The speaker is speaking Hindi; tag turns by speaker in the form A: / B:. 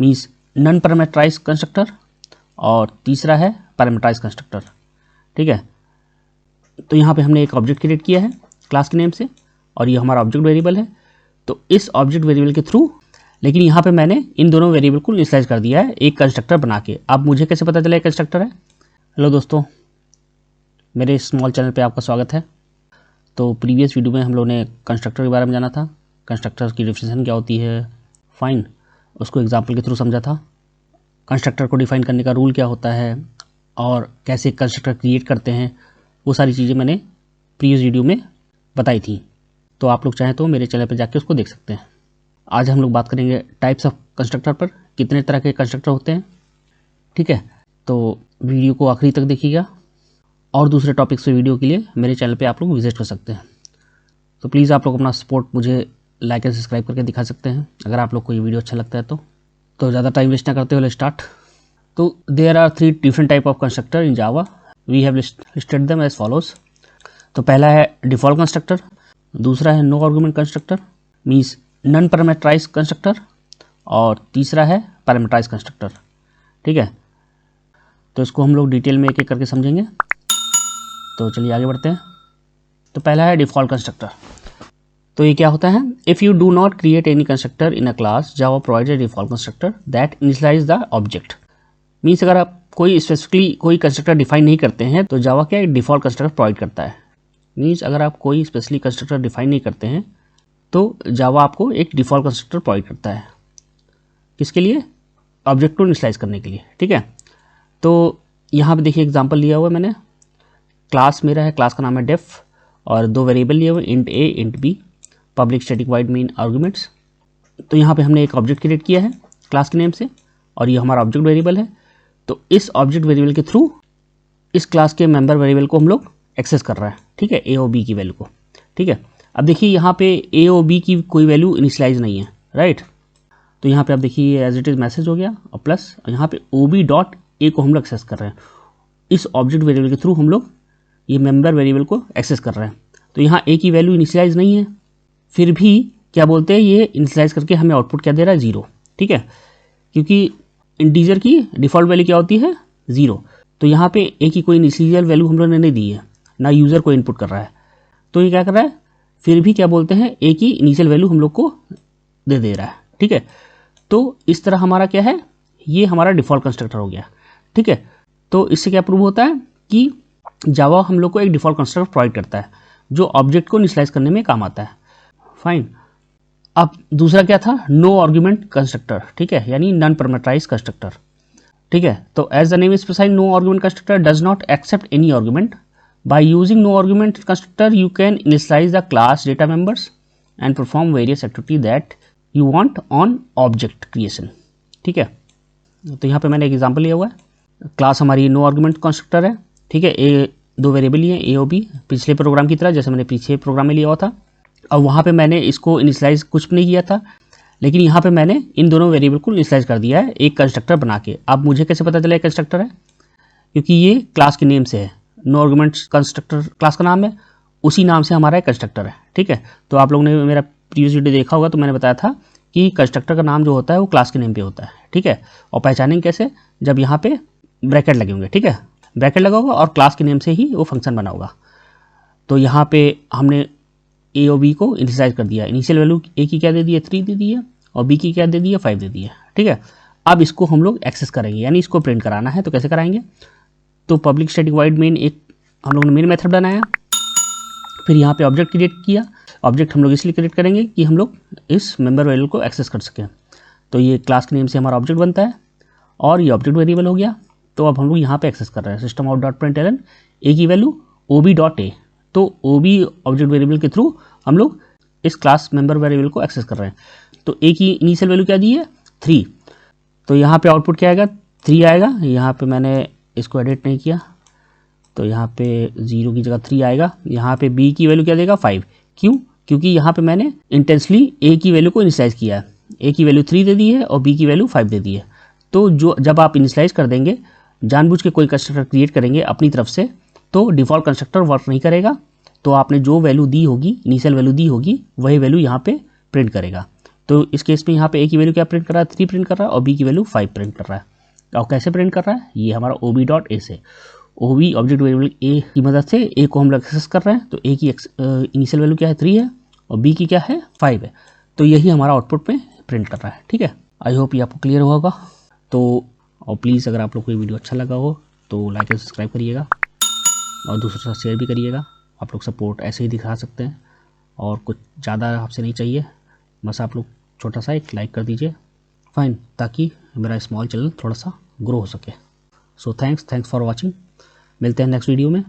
A: मीन्स नॉन पैरामीटराइज्ड कंस्ट्रक्टर, और तीसरा है पैरामीटराइज्ड कंस्ट्रक्टर। ठीक है, तो यहाँ पे हमने एक ऑब्जेक्ट क्रिएट किया है क्लास के नेम से, और ये हमारा ऑब्जेक्ट वेरिएबल है। तो इस ऑब्जेक्ट वेरिएबल के थ्रू, लेकिन यहाँ पे मैंने इन दोनों वेरिएबल को इनिशियलाइज कर दिया है एक कंस्ट्रक्टर बना के। अब मुझे कैसे पता चला एक कंस्ट्रक्टर है? हेलो दोस्तों, मेरे स्मॉल चैनल पे आपका स्वागत है। तो प्रीवियस वीडियो में हम लोगों ने कंस्ट्रक्टर के बारे में जाना था, कंस्ट्रक्टर की डेफिनेशन क्या होती है, फाइन, उसको एग्जाम्पल के थ्रू समझा था। कंस्ट्रक्टर को डिफाइन करने का रूल क्या होता है और कैसे कंस्ट्रक्टर क्रिएट करते हैं, वो सारी चीज़ें मैंने प्रीवियस वीडियो में बताई थी। तो आप लोग चाहें तो मेरे चैनल पर जाके उसको देख सकते हैं। आज हम लोग बात करेंगे टाइप्स ऑफ कंस्ट्रक्टर पर, कितने तरह के कंस्ट्रक्टर होते हैं। ठीक है, तो वीडियो को आखिरी तक देखिएगा, और दूसरे टॉपिक्स पे वीडियो के लिए मेरे चैनल पे आप लोग विजिट कर सकते हैं। तो प्लीज़ आप लोग अपना सपोर्ट मुझे लाइक एंड सब्सक्राइब करके दिखा सकते हैं अगर आप लोग को ये वीडियो अच्छा लगता है। तो ज़्यादा टाइम वेस्ट ना करते हुए स्टार्ट। तो there are 3 different type of constructor in Java, we have listed them as follows. तो पहला है डिफ़ॉल्ट कंस्ट्रक्टर, दूसरा है no argument constructor means non parameterised constructor, और तीसरा है पैरामीटराइज्ड कंस्ट्रक्टर। ठीक है, तो इसको हम लोग डिटेल में एक एक करके समझेंगे। तो चलिए आगे बढ़ते हैं। तो पहला है डिफ़ॉल्ट कंस्ट्रक्टर। तो ये क्या होता है? If you do not create any constructor in a class, Java provides a default constructor that initialise the object. Means अगर आप कोई स्पेसिफिकली कोई कंस्ट्रक्टर डिफाइन नहीं करते हैं तो जावा क्या एक डिफ़ॉल्ट कंस्ट्रक्टर प्रोवाइड करता है। मीन्स अगर आप कोई स्पेशली कंस्ट्रक्टर डिफाइन नहीं करते हैं तो जावा आपको एक डिफ़ॉल्ट कंस्ट्रक्टर प्रोवाइड करता है। किसके लिए? ऑब्जेक्ट को इनिशियलाइज करने के लिए। ठीक है, तो यहाँ पे देखिए एग्जांपल लिया हुआ है मैंने। क्लास मेरा है, क्लास का नाम है डेफ, और 2 वेरिएबल लिए हुए int a int b, public static void main arguments. तो यहाँ पे हमने एक ऑब्जेक्ट क्रिएट किया है क्लास के नेम से, और ये हमारा ऑब्जेक्ट वेरिएबल है। तो इस ऑब्जेक्ट वेरिएबल के थ्रू इस क्लास के मेंबर वेरिएबल को हम लोग एक्सेस कर रहे हैं। ठीक है, ए और बी की वैल्यू को। ठीक है, अब देखिए यहाँ पे ए और बी की कोई वैल्यू इनिशियलाइज नहीं है, राइट। तो यहाँ पे आप देखिए एज इट इज़ मैसेज हो गया, और प्लस यहाँ पे ओ बी डॉट ए को हम लोग एक्सेस कर रहे हैं। इस ऑब्जेक्ट वेरिएबल के थ्रू हम लोग ये मेंबर वेरिएबल को एक्सेस कर रहे हैं। तो यहाँ ए की वैल्यू इनिशियलाइज नहीं है, फिर भी क्या बोलते हैं, ये इनिशियलाइज करके हमें आउटपुट क्या दे रहा है? 0। ठीक है, क्योंकि इंटीजर की डिफ़ॉल्ट वैल्यू क्या होती है? 0। तो यहाँ पे ए की कोई इनिशियल वैल्यू हम लोगों ने नहीं दी है, ना यूज़र को इनपुट कर रहा है। तो ये क्या कर रहा है? फिर भी क्या बोलते हैं, ए की इनिशियल वैल्यू हम लोग को दे रहा है। ठीक है, तो इस तरह हमारा क्या है, ये हमारा डिफ़ॉल्ट कंस्ट्रक्टर हो गया। ठीक है, तो इससे क्या प्रूव होता है कि जावा हम लोग को एक डिफ़ॉल्ट कंस्ट्रक्टर प्रोवाइड करता है जो ऑब्जेक्ट को इनिशियलाइज करने में काम आता है। फाइन। अब दूसरा क्या था? No argument constructor. ठीक है, यानी नॉन पैरामीटराइज्ड कंस्ट्रक्टर। ठीक है, तो as the name specifies, no argument constructor does not accept any argument. By using no argument constructor you can initialise the class data members and perform various activity that you want on object creation. ठीक है, तो यहाँ पे मैंने एक एग्जांपल लिया हुआ है। क्लास हमारी नो आर्गुमेंट कंस्ट्रक्टर है। ठीक है, ए 2 वेरिएबल लिए ए और बी, पिछले प्रोग्राम की तरह जैसे मैंने पीछे प्रोग्राम में लिया हुआ था। और वहाँ पे मैंने इसको इनिशियलाइज कुछ नहीं किया था, लेकिन यहाँ पे मैंने इन दोनों वेरिएबल को इनिशियलाइज कर दिया है एक कंस्ट्रक्टर बना के। अब मुझे कैसे पता चला एक कंस्ट्रक्टर है? क्योंकि ये क्लास के नेम से है, नो आर्गुमेंट कंस्ट्रक्टर क्लास का नाम है, उसी नाम से हमारा एक कंस्ट्रक्टर है। ठीक है, तो आप लोगों ने मेरा प्रीवियस वीडियो देखा होगा, तो मैंने बताया था कि कंस्ट्रक्टर का नाम जो होता है वो क्लास के नेम पे होता है। ठीक है, और पहचानेंगे कैसे? जब यहाँ पे ब्रैकेट लगे होंगे। ठीक है, ब्रैकेट लगा होगा और क्लास के नेम से ही वो फंक्शन बना होगा। तो यहाँ पे हमने ए और बी को इनिशियलाइज कर दिया। इनिशियल वैल्यू ए की क्या दे दी है? 3 दे दी है, और बी की क्या दे दी है? 5 दे दी है। ठीक है, अब इसको हम लोग एक्सेस करेंगे, यानी इसको प्रिंट कराना है। तो कैसे कराएंगे? तो पब्लिक स्टैटिक वॉइड मेन एक हम लोगों ने मेन मेथड बनाया, फिर यहाँ पे ऑब्जेक्ट क्रिएट किया। ऑब्जेक्ट हम लोग इसलिए क्रिएट करेंगे कि हम लोग इस मेंबर वेरिएबल को एक्सेस कर सकें। तो ये क्लास के नेम से हमारा ऑब्जेक्ट बनता है, और ये ऑब्जेक्ट वेरिएबल हो गया। तो अब हम लोग यहाँ पे एक्सेस कर रहे हैं system out dot println a की value o b dot a. तो ओ बी ऑब्जेक्ट वेरिएबल के थ्रू हम लोग इस क्लास मेंबर वेरिएबल को एक्सेस कर रहे हैं। तो ए की इनिशियल वैल्यू क्या दी है? 3। तो यहाँ पे आउटपुट क्या आएगा? 3 आएगा। यहाँ पे मैंने इसको एडिट नहीं किया, तो यहाँ पे 0 की जगह 3 आएगा। यहाँ पे बी की वैल्यू क्या देगा? 5। क्यों? क्योंकि यहाँ पे मैंने इंटेंसली ए की वैल्यू को इनिशियलाइज किया है। ए की वैल्यू 3 दे दी है और बी की वैल्यू 5 दे दी है। तो जो जब आप इनिशियलाइज कर देंगे, जानबूझ के कोई कंस्ट्रक्टर क्रिएट करेंगे अपनी तरफ से, तो डिफ़ॉल्ट कंस्ट्रक्टर वर्क नहीं करेगा। तो आपने जो वैल्यू दी होगी, इनिशियल वैल्यू दी होगी, वही वैल्यू यहाँ पे प्रिंट करेगा। तो इस केस में यहाँ पे ए की वैल्यू क्या प्रिंट कर रहा है, 3 प्रिंट कर रहा है, और बी की वैल्यू 5 प्रिंट कर रहा है। और कैसे प्रिंट कर रहा है, ये हमारा ob.a से, ob ऑब्जेक्ट वेरिएबल ए की मदद से ए को हम लोग एक्सेस कर रहे हैं। तो ए की इनिशियल वैल्यू क्या है, 3 है, और बी की क्या है, 5 है। तो यही हमारा आउटपुट में प्रिंट कर रहा है। ठीक है, आई होप ये आपको क्लियर हुआ होगा। तो और प्लीज़ अगर आप लोग को ये वीडियो अच्छा लगा हो तो लाइक एंड सब्सक्राइब करिएगा और दूसरों के साथ शेयर भी करिएगा। आप लोग सपोर्ट ऐसे ही दिखा सकते हैं और कुछ ज़्यादा आपसे नहीं चाहिए, बस आप लोग छोटा सा एक लाइक कर दीजिए, फाइन, ताकि मेरा स्मॉल चैनल थोड़ा सा ग्रो हो सके। So thanks for watching. मिलते हैं नेक्स्ट वीडियो में।